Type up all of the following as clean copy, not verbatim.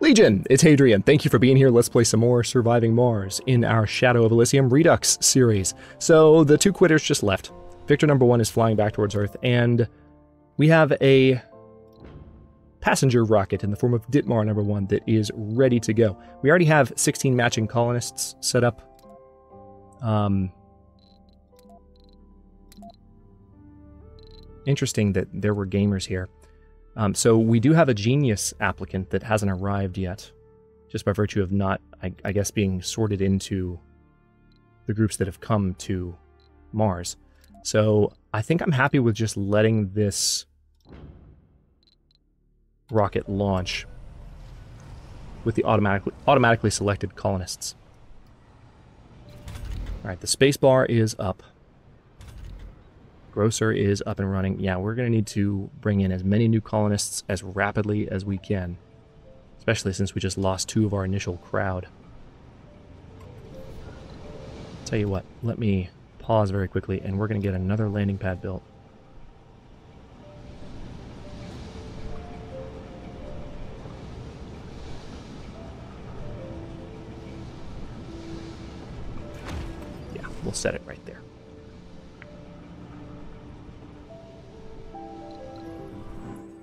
Legion, it's Hadrian. Thank you for being here. Let's play some more Surviving Mars in our Shadow of Elysium Redux series. So the two quitters just left. Victor number 1 is flying back towards Earth, and we have a passenger rocket in the form of Ditmar number 1 that is ready to go. We already have 16 matching colonists set up. Interesting that there were gamers here. So we do have a genius applicant that hasn't arrived yet, just by virtue of not, I guess, being sorted into the groups that have come to Mars. So I think I'm happy with just letting this rocket launch with the automatically selected colonists. All right, the spacebar is up. Grocer is up and running. Yeah, we're going to need to bring in as many new colonists as rapidly as we can, especially since we just lost 2 of our initial crowd. Tell you what, let me pause very quickly, and we're going to get another landing pad built. Yeah, we'll set it right there.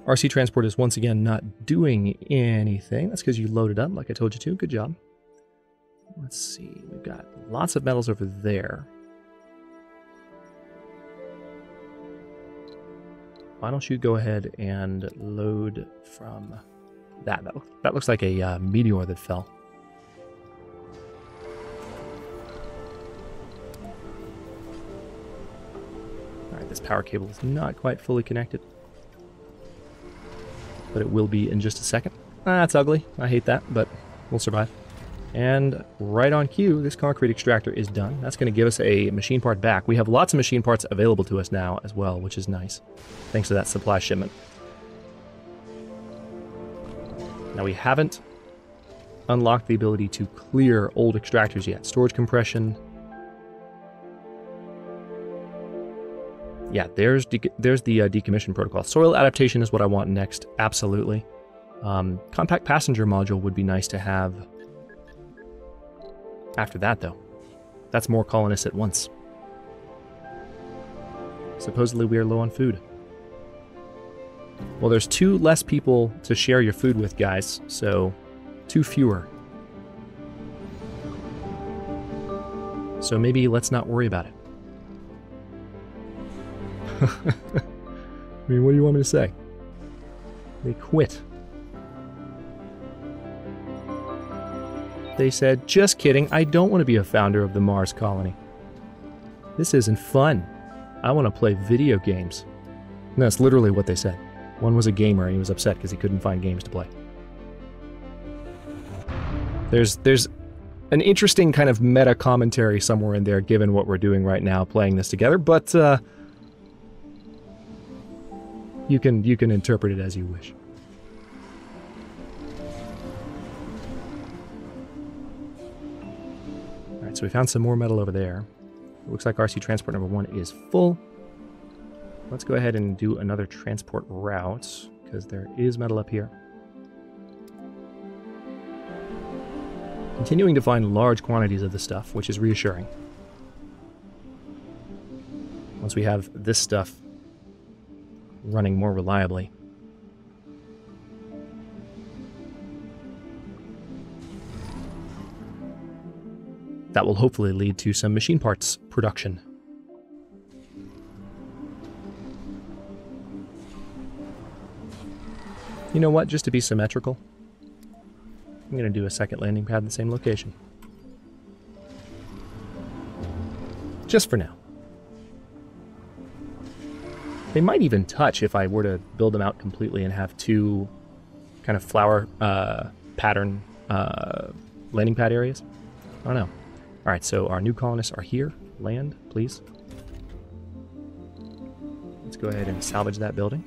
RC Transport is once again not doing anything. That's because you loaded up like I told you to. Good job. Let's see. We've got lots of metals over there. Why don't you go ahead and load from that? That looks like a meteor that fell. All right, this power cable is not quite fully connected, but it will be in just a second. That's ugly. I hate that, but we'll survive. And right on cue, this concrete extractor is done. That's going to give us a machine part back. We have lots of machine parts available to us now as well, which is nice, thanks to that supply shipment. Now, we haven't unlocked the ability to clear old extractors yet. Storage compression. Yeah, there's the decommission protocol. Soil adaptation is what I want next, absolutely. Compact passenger module would be nice to have after that, though. That's more colonists at once. Supposedly we are low on food. Well, there's 2 less people to share your food with, guys, so 2 fewer. So maybe let's not worry about it. I mean, what do you want me to say? They quit. They said, just kidding, I don't want to be a founder of the Mars colony. This isn't fun. I want to play video games. And that's literally what they said. One was a gamer and he was upset because he couldn't find games to play. There's an interesting kind of meta commentary somewhere in there given what we're doing right now, playing this together, but you can interpret it as you wish. Alright, so we found some more metal over there. It looks like RC Transport number 1 is full. Let's go ahead and do another transport route, because there is metal up here. Continuing to find large quantities of the stuff, which is reassuring. Once we have this stuff running more reliably. That will hopefully lead to some machine parts production. You know what? Just to be symmetrical, I'm going to do a second landing pad in the same location. Just for now. They might even touch if I were to build them out completely and have 2 kind of flower pattern landing pad areas. I don't know. Alright, so our new colonists are here. Land, please. Let's go ahead and salvage that building.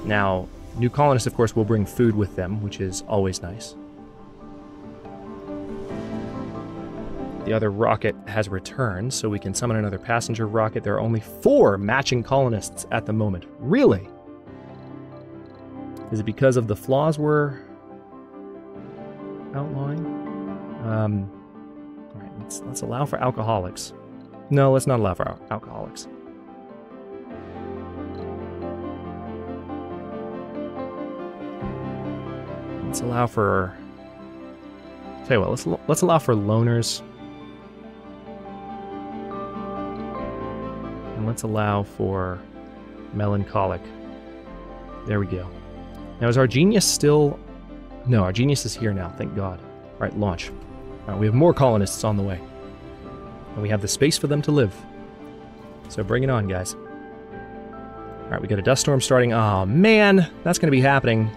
Now, new colonists, of course, will bring food with them, which is always nice. The other rocket has returned, so we can summon another passenger rocket. There are only 4 matching colonists at the moment. Really? Is it because of the flaws we're outlawing? All right, let's allow for alcoholics. No, let's not allow for alcoholics. Let's allow for... Tell you what, let's allow for loners. And let's allow for melancholic. There we go. Now, is our genius still... No, our genius is here now, thank God. All right, launch. All right, we have more colonists on the way. And we have the space for them to live. So bring it on, guys. All right, we got a dust storm starting. Oh, man, that's going to be happening.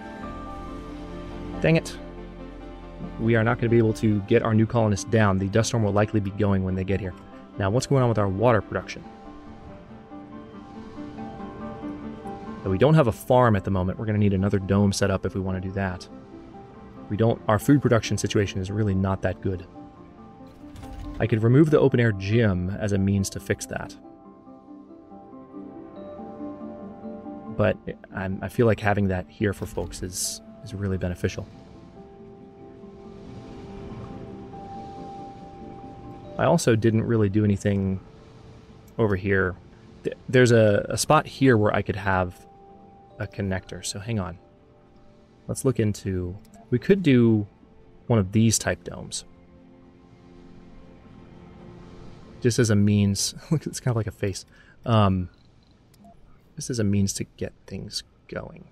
Dang it. We are not going to be able to get our new colonists down. The dust storm will likely be going when they get here. Now, what's going on with our water production? So we don't have a farm at the moment. We're going to need another dome set up if we want to do that. Our food production situation is really not that good. I could remove the open air gym as a means to fix that. But I feel like having that here for folks is really beneficial. I also didn't really do anything over here. There's a spot here where I could have a connector, so hang on. Let's look into... We could do one of these type domes. Just as a means... Look, it's kind of like a face. Just as a means to get things going.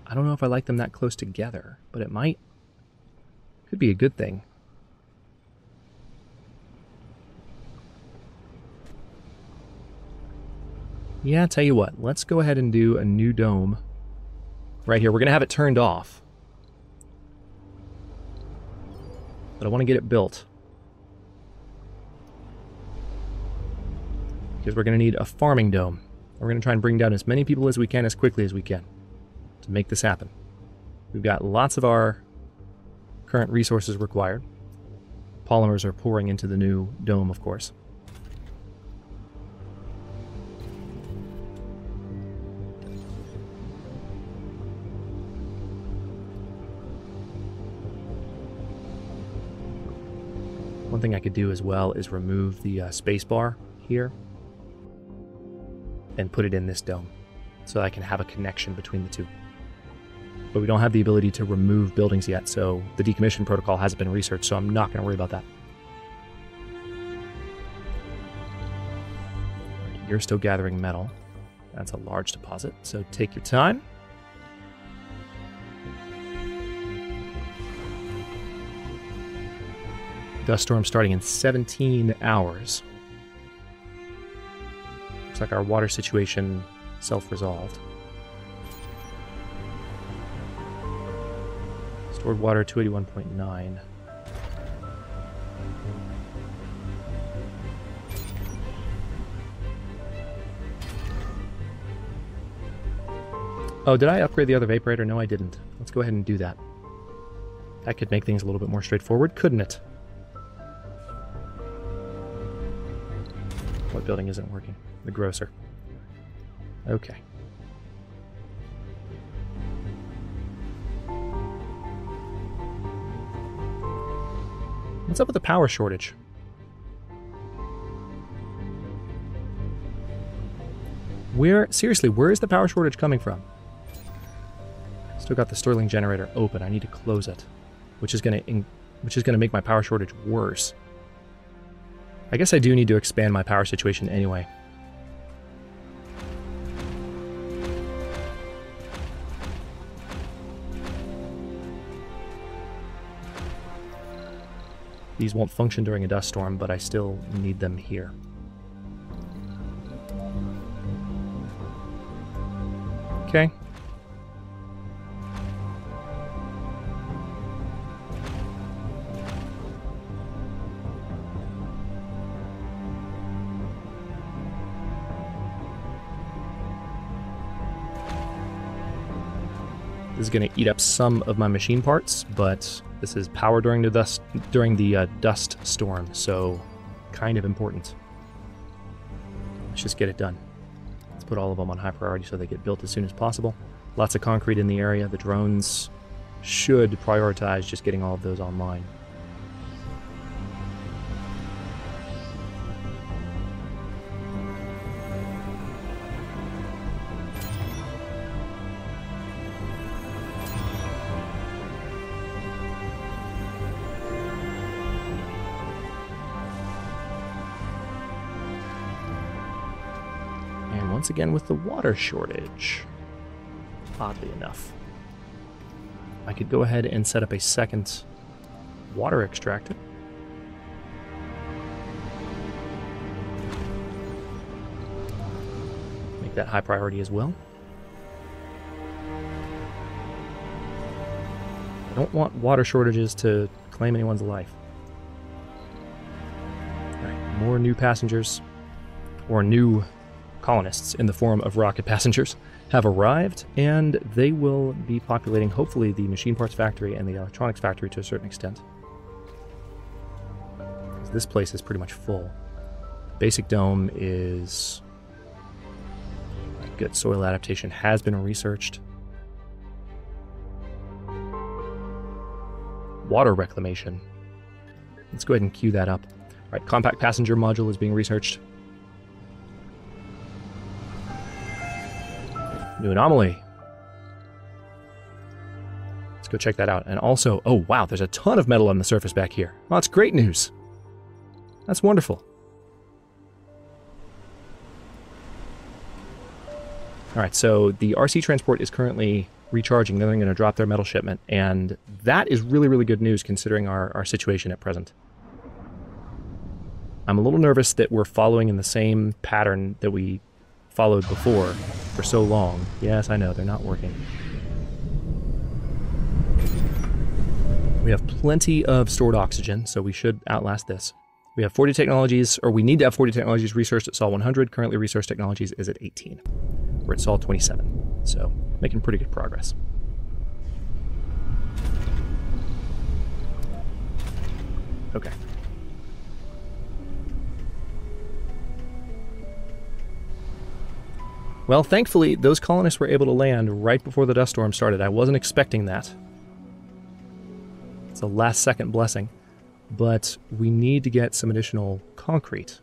I don't know if I like them that close together, but it might... Could be a good thing. Yeah, tell you what, let's go ahead and do a new dome right here. We're going to have it turned off. But I want to get it built. Because we're going to need a farming dome. We're going to try and bring down as many people as we can as quickly as we can to make this happen. We've got lots of our current resources required. Polymers are pouring into the new dome, of course. One thing I could do as well is remove the space bar here and put it in this dome so I can have a connection between the two. But we don't have the ability to remove buildings yet, so the decommission protocol hasn't been researched, so I'm not going to worry about that. You're still gathering metal. That's a large deposit, so take your time. Dust storm starting in 17 hours. Looks like our water situation self-resolved. Stored water 281.9. Oh, did I upgrade the other vaporator? No, I didn't. Let's go ahead and do that. That could make things a little bit more straightforward, couldn't it? What building isn't working? The grocer. Okay. What's up with the power shortage? Seriously, where is the power shortage coming from? Still got the Stirling generator open. I need to close it, which is gonna make my power shortage worse. I guess I do need to expand my power situation anyway. These won't function during a dust storm, but I still need them here. Okay. This is going to eat up some of my machine parts, but this is power during the dust storm, so kind of important. Let's just get it done. Let's put all of them on high priority so they get built as soon as possible. Lots of concrete in the area. The drones should prioritize just getting all of those online. And once again with the water shortage, oddly enough. I could go ahead and set up a second water extractor. Make that high priority as well. I don't want water shortages to claim anyone's life. Alright, more new passengers, or new colonists in the form of rocket passengers, have arrived, and they will be populating, hopefully, the machine parts factory and the electronics factory to a certain extent. This place is pretty much full. Basic dome is good. Soil adaptation has been researched. Water reclamation. Let's go ahead and queue that up. All right, compact passenger module is being researched. New anomaly. Let's go check that out. And also, oh wow, there's a ton of metal on the surface back here. Well, that's great news. That's wonderful. Alright, so the RC transport is currently recharging. Then they're going to drop their metal shipment. And that is really, really good news considering our situation at present. I'm a little nervous that we're following in the same pattern that we followed before for so long. Yes, I know, they're not working. We have plenty of stored oxygen, so we should outlast this. We have 40 technologies, or we need to have 40 technologies researched at Sol 100. Currently, research technologies is at 18. We're at Sol 27, so making pretty good progress. Okay. Well, thankfully, those colonists were able to land right before the dust storm started. I wasn't expecting that. It's a last-second blessing. But we need to get some additional concrete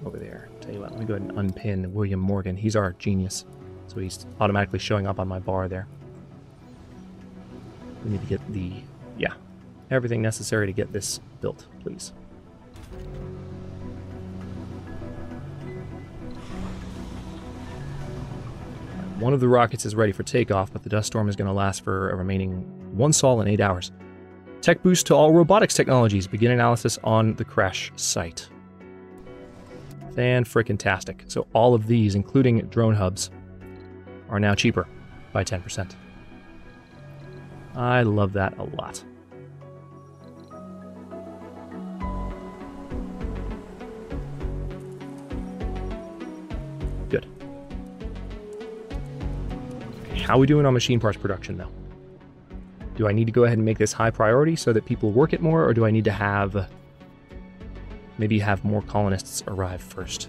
over there. Tell you what, let me go ahead and unpin William Morgan. He's our genius. So he's automatically showing up on my bar there. We need to get everything necessary to get this built, please. One of the rockets is ready for takeoff, but the dust storm is going to last for a remaining 1 sol in 8 hours. Tech boost to all robotics technologies. Begin analysis on the crash site. Fan-frickin-tastic. So all of these, including drone hubs, are now cheaper by 10%. I love that a lot. Good. How are we doing on machine parts production, though? Do I need to go ahead and make this high priority so that people work it more, or do I need to have... maybe have more colonists arrive first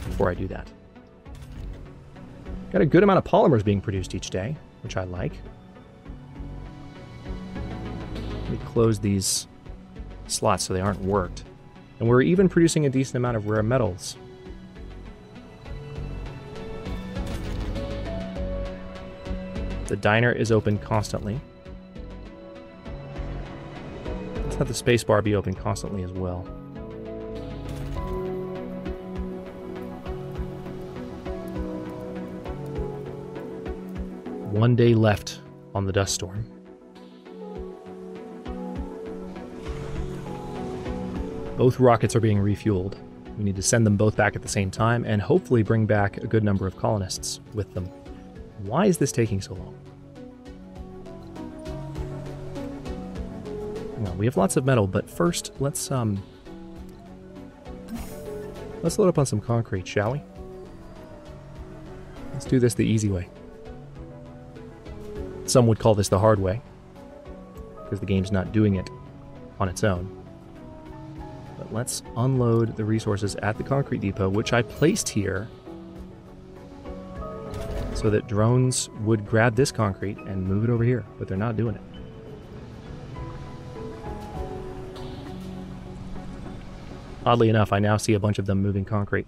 before I do that? Got a good amount of polymers being produced each day, which I like. Let me close these slots so they aren't worked. And we're even producing a decent amount of rare metals. The diner is open constantly. Let's have the spacebar be open constantly as well. One day left on the dust storm. Both rockets are being refueled. We need to send them both back at the same time and hopefully bring back a good number of colonists with them. Why is this taking so long? Well, we have lots of metal, but first let's load up on some concrete, shall we? Let's do this the easy way. Some would call this the hard way, because the game's not doing it on its own. But let's unload the resources at the concrete depot, which I placed here so that drones would grab this concrete and move it over here, but they're not doing it. Oddly enough, I now see a bunch of them moving concrete.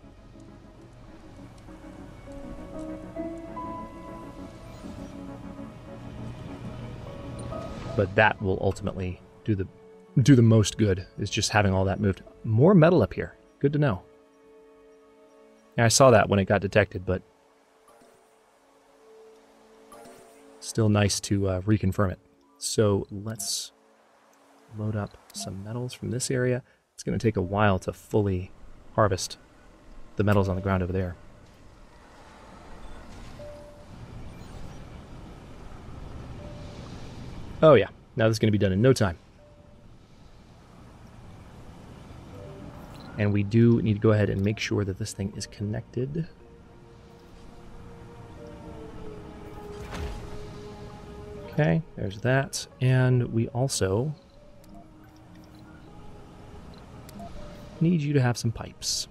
But that will ultimately do the most good, is just having all that moved. More metal up here. Good to know. Yeah, I saw that when it got detected, but still nice to reconfirm it. So let's load up some metals from this area. It's going to take a while to fully harvest the metals on the ground over there. Oh yeah, now this is going to be done in no time. And we do need to go ahead and make sure that this thing is connected. Okay, there's that. And we also need you to have some pipes.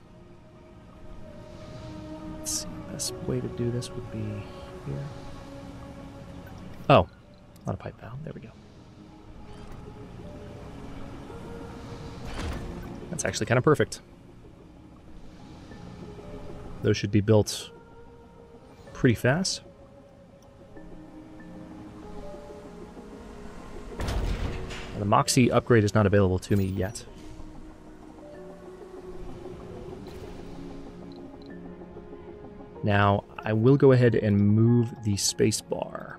Let's see, the best way to do this would be here. Oh, not a pipe valve. There we go. That's actually kind of perfect. Those should be built pretty fast. The Moxie upgrade is not available to me yet. Now, I will go ahead and move the space bar.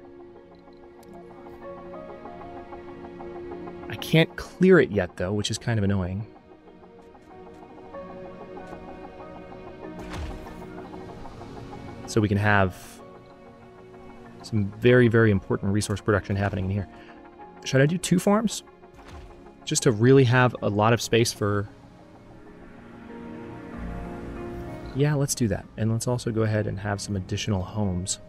I can't clear it yet, though, which is kind of annoying. So we can have some very, very important resource production happening in here. Should I do 2 farms? Just to really have a lot of space for... Yeah, let's do that. And let's also go ahead and have some additional homes.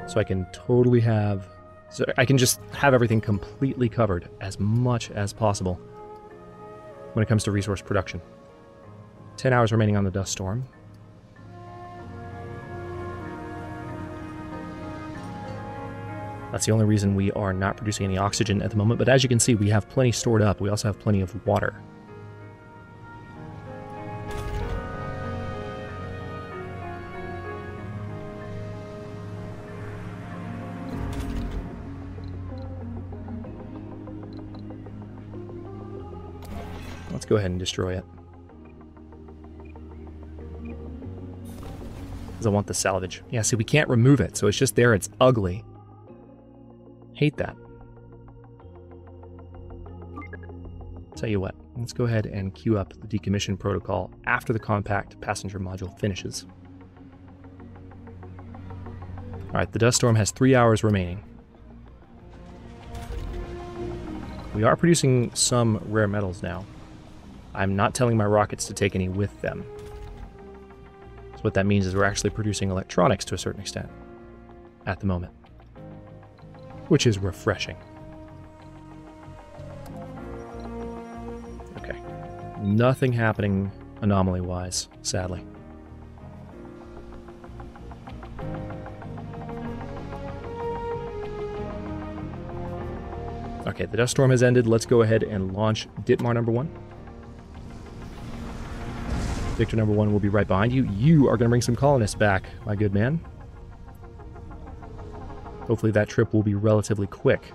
So I can totally have... So I can just have everything completely covered as much as possible when it comes to resource production. 10 hours remaining on the dust storm. That's the only reason we are not producing any oxygen at the moment, but as you can see, we have plenty stored up. We also have plenty of water. Let's go ahead and destroy it. Because I want the salvage. Yeah, see, we can't remove it, so it's just there. It's ugly. Hate that. Tell you what, let's go ahead and queue up the decommission protocol after the compact passenger module finishes. Alright, the dust storm has 3 hours remaining. We are producing some rare metals now. I'm not telling my rockets to take any with them. So what that means is we're actually producing electronics to a certain extent at the moment, which is refreshing. Okay. Nothing happening anomaly-wise, sadly. Okay, the dust storm has ended. Let's go ahead and launch Ditmar number 1. Victor number 1 will be right behind you. You are going to bring some colonists back, my good man. Hopefully that trip will be relatively quick.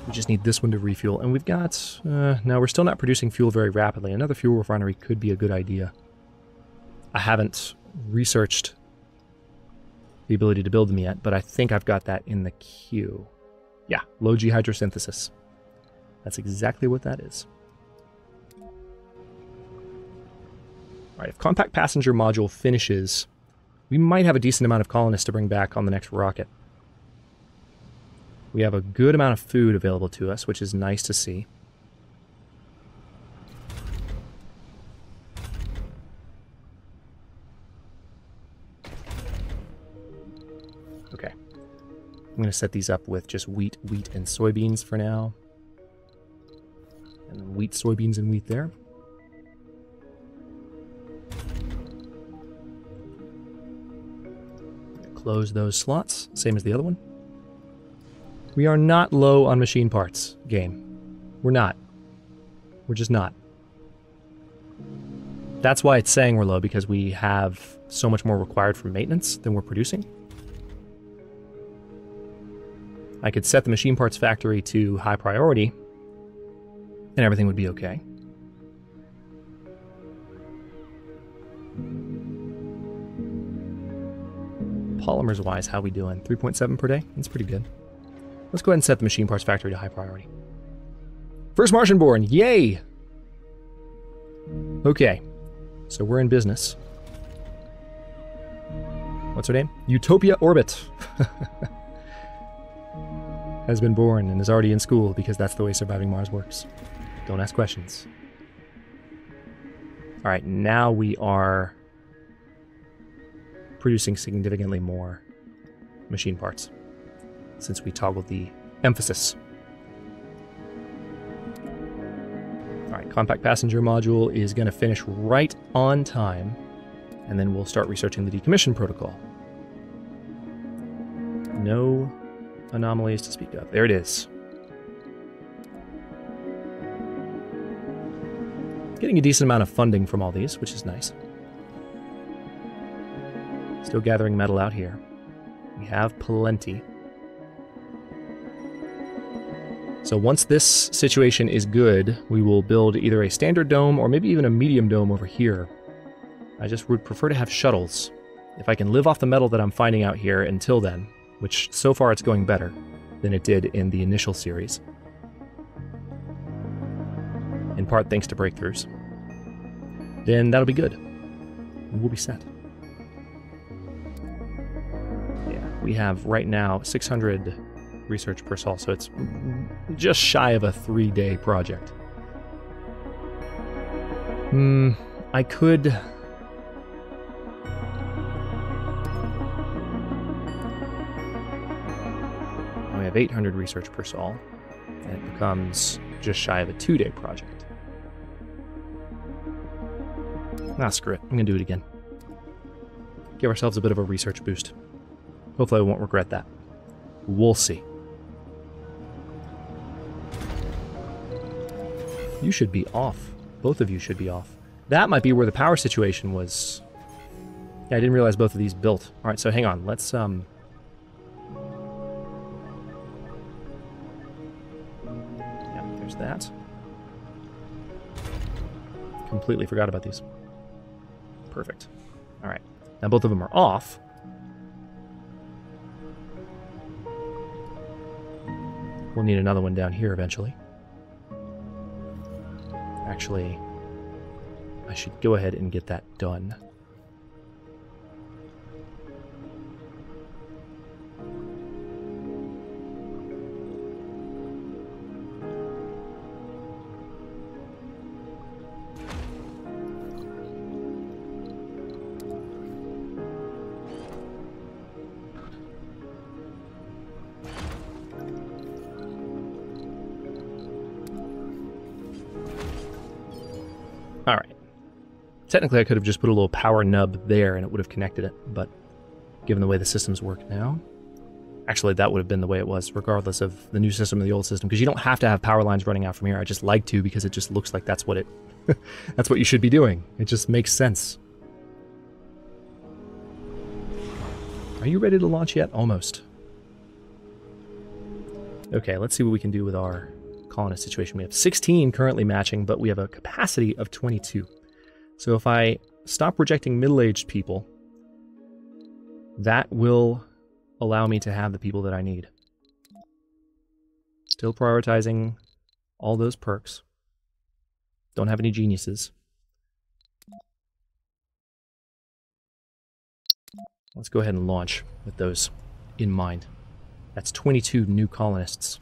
We just need this one to refuel, and we've got... no, we're still not producing fuel very rapidly. Another fuel refinery could be a good idea. I haven't researched the ability to build them yet, but I think I've got that in the queue. Yeah, low G hydrosynthesis. That's exactly what that is. Alright, if compact passenger module finishes, we might have a decent amount of colonists to bring back on the next rocket. We have a good amount of food available to us, which is nice to see. Okay. I'm going to set these up with just wheat, and soybeans for now. And then wheat, soybeans, and wheat there. Close those slots, same as the other one. We are not low on machine parts, game. We're not. We're just not. That's why it's saying we're low, because we have so much more required for maintenance than we're producing. I could set the machine parts factory to high priority, and everything would be okay. Polymers-wise, how we doing? 3.7 per day? That's pretty good. Let's go ahead and set the machine parts factory to high priority. First Martian born! Yay! Okay. So we're in business. What's her name? Utopia Orbit. Has been born and is already in school because that's the way surviving Mars works. Don't ask questions. Alright, now we are producing significantly more machine parts since we toggled the emphasis. Alright, compact passenger module is going to finish right on time, and then we'll start researching the decommission protocol. No anomalies to speak of. There it is. Getting a decent amount of funding from all these, which is nice. Still gathering metal out here. We have plenty. So once this situation is good, we will build either a standard dome or maybe even a medium dome over here. I just would prefer to have shuttles. If I can live off the metal that I'm finding out here until then, which so far it's going better than it did in the initial series. In part thanks to breakthroughs. Then that'll be good. We'll be set. We have right now 600 research per sol, so it's just shy of a 3-day project. I could... We have 800 research per sol, and it becomes just shy of a 2-day project. Ah, screw it. I'm gonna do it again. Give ourselves a bit of a research boost. Hopefully I won't regret that. We'll see. You should be off. Both of you should be off. That might be where the power situation was. Yeah, I didn't realize both of these built. Alright, so hang on. Let's, Yeah, there's that. Completely forgot about these. Perfect. Alright. Now both of them are off. We'll need another one down here eventually. Actually, I should go ahead and get that done. Alright. Technically I could have just put a little power nub there and it would have connected it, but given the way the systems work now... Actually, that would have been the way it was, regardless of the new system or the old system, because you don't have to have power lines running out from here. I just like to, because it just looks like that's what it... that's what you should be doing. It just makes sense. Are you ready to launch yet? Almost. Okay, let's see what we can do with our colonist situation. We have 16 currently matching, but we have a capacity of 22. So if I stop rejecting middle-aged people, that will allow me to have the people that I need. Still prioritizing all those perks. Don't have any geniuses. Let's go ahead and launch with those in mind. That's 22 new colonists.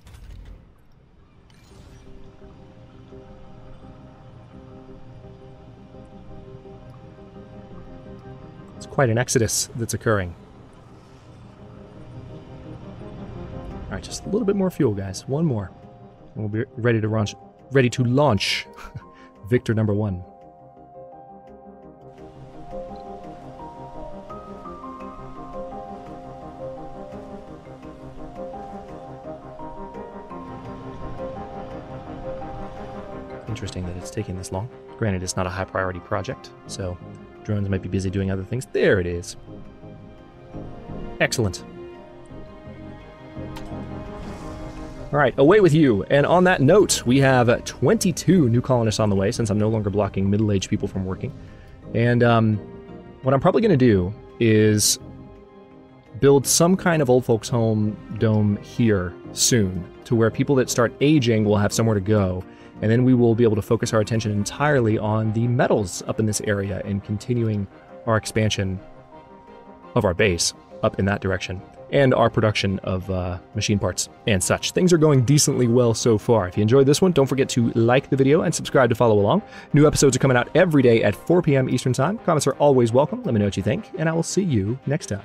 It's quite an exodus that's occurring. All right, just a little bit more fuel, guys. One more. And we'll be ready to launch. Ready to launch Victor number 1. Interesting that it's taking this long. Granted, it's not a high priority project, so drones might be busy doing other things. There it is. Excellent. All right, away with you. And on that note, we have 22 new colonists on the way, since I'm no longer blocking middle-aged people from working. And what I'm probably going to do is build some kind of old folks home dome here soon, to where people that start aging will have somewhere to go. And then we will be able to focus our attention entirely on the metals up in this area and continuing our expansion of our base up in that direction, and our production of machine parts and such. Things are going decently well so far. If you enjoyed this one, don't forget to like the video and subscribe to follow along. New episodes are coming out every day at 4 p.m. Eastern Time. Comments are always welcome. Let me know what you think, and I will see you next time.